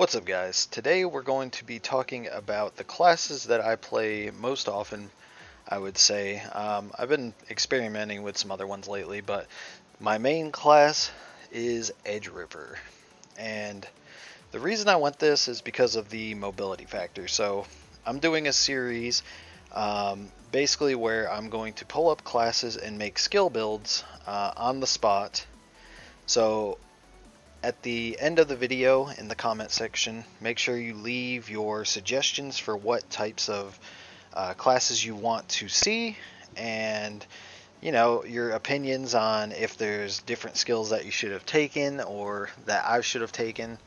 What's up, guys? Today we're going to be talking about the classes that I play most often, I would say. I've been experimenting with some other ones lately, but my main class is Edgeripper. And the reason I went this is because of the mobility factor. So I'm doing a series basically where I'm going to pull up classes and make skill builds on the spot. So at the end of the video, in the comment section, make sure you leave your suggestions for what types of classes you want to see, and your opinions on if there's different skills that you should have taken or that I should have taken.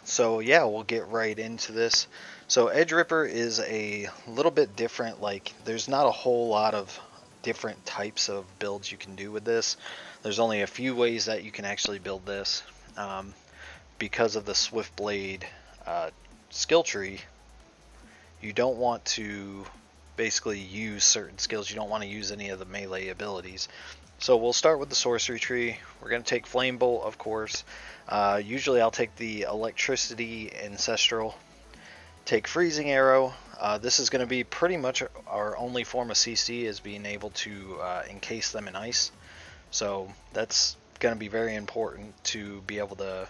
So yeah, we'll get right into this. So Edgeripper is a little bit different. Like, there's not a whole lot of different types of builds you can do with this. There's only a few ways that you can actually build this. Because of the Swift Blade skill tree, you don't want to basically use certain skills. You don't want to use any of the melee abilities. So we'll start with the sorcery tree. We're going to take Flame Bolt, of course. Usually I'll take the Electricity Ancestral. Take Freezing Arrow. This is going to be pretty much our only form of CC, is being able to encase them in ice. So that's going to be very important to be able to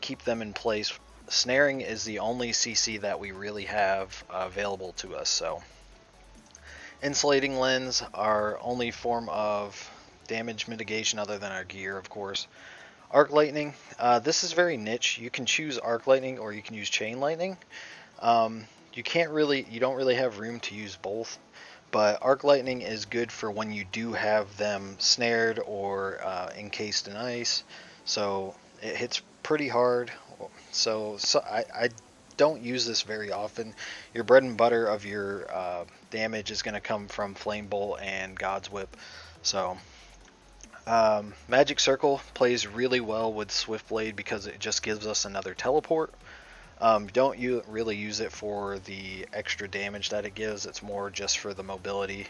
keep them in place. Snaring is the only CC that we really have available to us. So Insulating Lens, our only form of damage mitigation other than our gear, of course. Arc Lightning, this is very niche. You can choose Arc Lightning or you can use Chain Lightning. You don't really have room to use both, but Arc Lightning is good for when you do have them snared or encased in ice. So it hits pretty hard. So I don't use this very often. Your bread and butter of your damage is going to come from Flame Bolt and God's Whip. So Magic Circle plays really well with Swift Blade because it just gives us another teleport. Don't you really use it for the extra damage that it gives. It's more just for the mobility.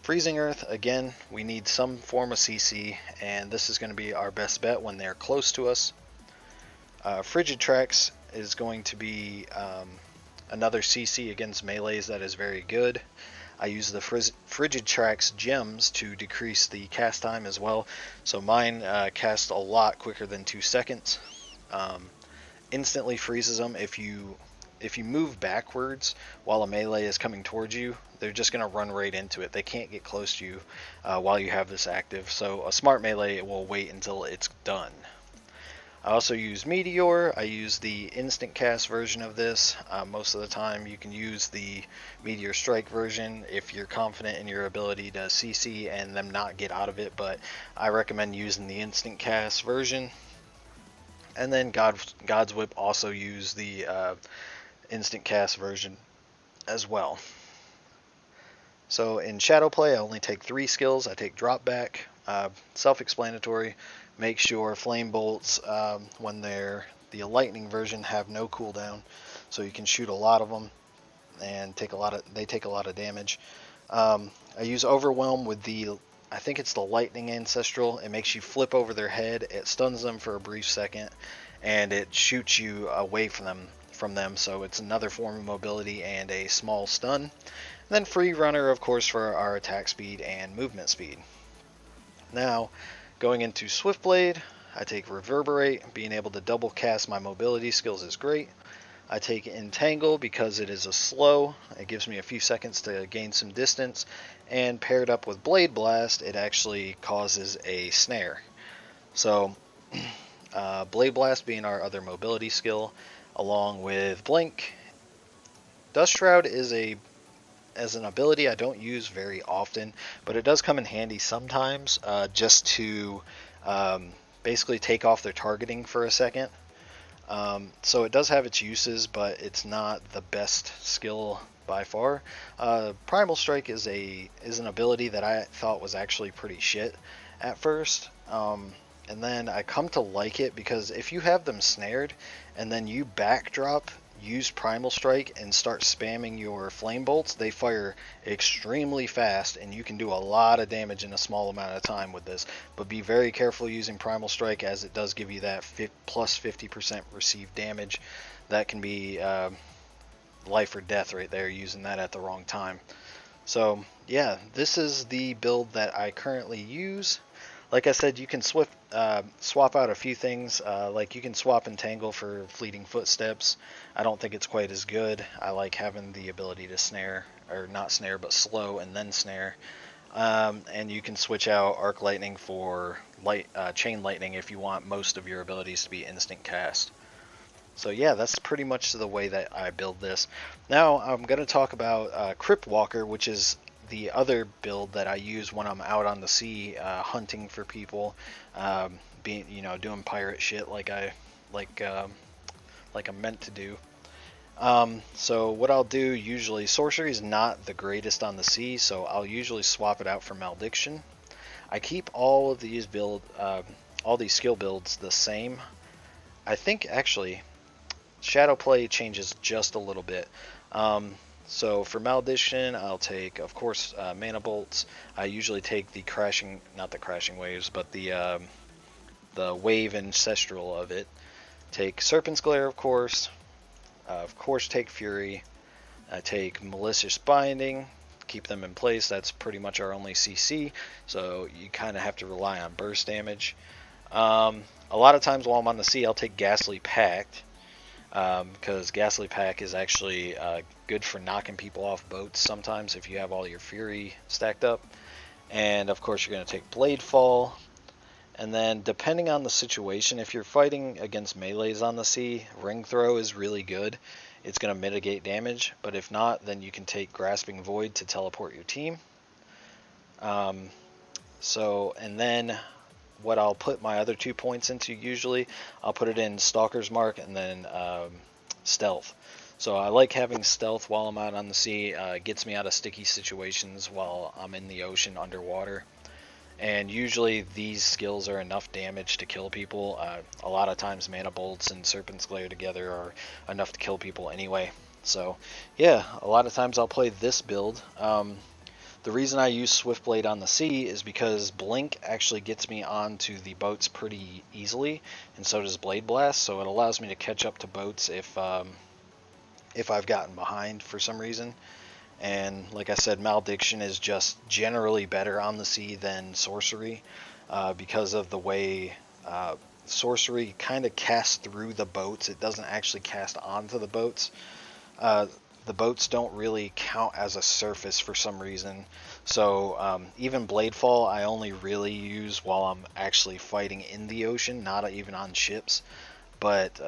Freezing Earth, again, we need some form of CC, and this is going to be our best bet when they're close to us. Frigid Tracks is going to be another CC against melees that is very good. I use the Frigid Tracks gems to decrease the cast time as well, so mine cast a lot quicker than 2 seconds. Instantly freezes them. If you move backwards while a melee is coming towards you, they're just going to run right into it. They can't get close to you while you have this active, so a smart melee will wait until it's done. I also use Meteor. I use the instant cast version of this. Most of the time you can use the Meteor Strike version if you're confident in your ability to CC and them not get out of it, but I recommend using the instant cast version. And then God's Whip also use the instant cast version as well. So in Shadow Play, I only take 3 skills. I take Drop Back, self-explanatory. Make sure Flame Bolts, when they're the lightning version, have no cooldown, so you can shoot a lot of them and they take a lot of damage. I use Overwhelm with I think it's the Lightning Ancestral. It makes you flip over their head. It stuns them for a brief second, and it shoots you away from them. So it's another form of mobility and a small stun. And then Free Runner, of course, for our attack speed and movement speed. Now, going into Swift Blade, I take Reverberate. Being able to double cast my mobility skills is great. I take Entangle because it is a slow. It gives me a few seconds to gain some distance. And paired up with Blade Blast, it actually causes a snare. So, Blade Blast being our other mobility skill, along with Blink. Dust Shroud is as an ability I don't use very often, but it does come in handy sometimes, just to basically take off their targeting for a second. So it does have its uses, but it's not the best skill by far. Primal Strike is an ability that I thought was actually pretty shit at first, and then I come to like it because if you have them snared and then you backdrop, use Primal Strike and start spamming your flame bolts, they fire extremely fast, and you can do a lot of damage in a small amount of time with this. But be very careful using Primal Strike, as it does give you that plus 50% received damage. That can be life or death right there, using that at the wrong time. So yeah, this is the build that I currently use. Like I said, you can swap out a few things. Like you can swap Entangle for Fleeting Footsteps. I don't think it's quite as good. I like having the ability to snare, or not snare, but slow and then snare. And you can switch out Arc Lightning for Chain Lightning if you want most of your abilities to be instant cast. So yeah, that's pretty much the way that I build this. Now I'm going to talk about Cryptwalker, which is the other build that I use when I'm out on the sea hunting for people, doing pirate shit like I'm meant to do. So what I'll do usually, sorcery is not the greatest on the sea, so I'll usually swap it out for malediction. I keep all of these all these skill builds the same. I think actually Shadow Play changes just a little bit. So for malediction, I'll take, of course, mana bolts. I usually take the not the crashing waves, but the wave ancestral of it. Take Serpent's Glare, of course take Fury. I take Malicious Binding, keep them in place. That's pretty much our only CC, so you kind of have to rely on burst damage. A lot of times while I'm on the sea, I'll take Ghastly Pact, because Ghastly Pact is actually good for knocking people off boats sometimes if you have all your Fury stacked up. And of course you're going to take Blade Fall. And then depending on the situation, if you're fighting against melees on the sea, Ring Throw is really good. It's going to mitigate damage, but if not, then you can take Grasping Void to teleport your team. And then what I'll put my other 2 points into usually, I'll put it in Stalker's Mark and then Stealth. So I like having Stealth while I'm out on the sea. It gets me out of sticky situations while I'm in the ocean underwater. And usually these skills are enough damage to kill people. A lot of times Mana Bolts and Serpent's Glare together are enough to kill people anyway. So yeah, a lot of times I'll play this build. The reason I use Swiftblade on the sea is because Blink actually gets me onto the boats pretty easily, and so does Blade Blast, so it allows me to catch up to boats if I've gotten behind for some reason. And like I said, Malediction is just generally better on the sea than Sorcery, because of the way Sorcery kind of casts through the boats. It doesn't actually cast onto the boats. The boats don't really count as a surface for some reason. So even Bladefall I only really use while I'm actually fighting in the ocean, not even on ships. But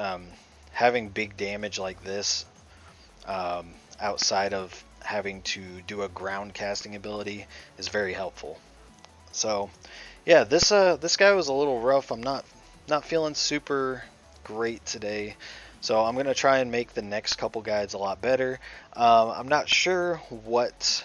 having big damage like this, outside of having to do a ground casting ability, is very helpful. So yeah, this guy was a little rough. I'm not feeling super great today, so I'm gonna try and make the next couple guides a lot better. I'm not sure what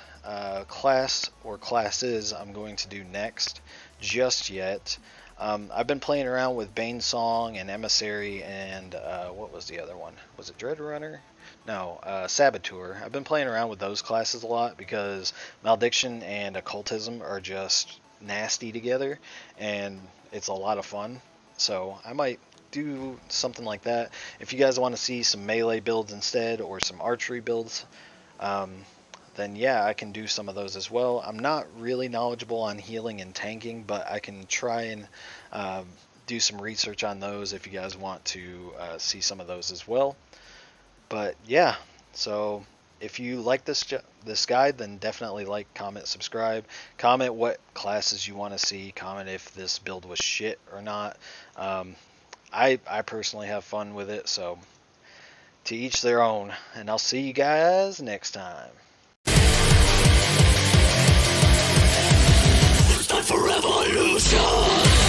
class or classes I'm going to do next just yet. I've been playing around with Banesong and Emissary and what was the other one? Was it Dreadrunner? No, Saboteur. I've been playing around with those classes a lot because Malediction and Occultism are just nasty together, and it's a lot of fun. So I might do something like that. If you guys want to see some melee builds instead, or some archery builds, then yeah, I can do some of those as well. I'm not really knowledgeable on healing and tanking, but I can try and do some research on those if you guys want to see some of those as well. But yeah, so if you like this guide, then definitely like, comment, subscribe. Comment what classes you want to see. Comment if this build was shit or not. I personally have fun with it, so to each their own. And I'll see you guys next time. It's time for revolution!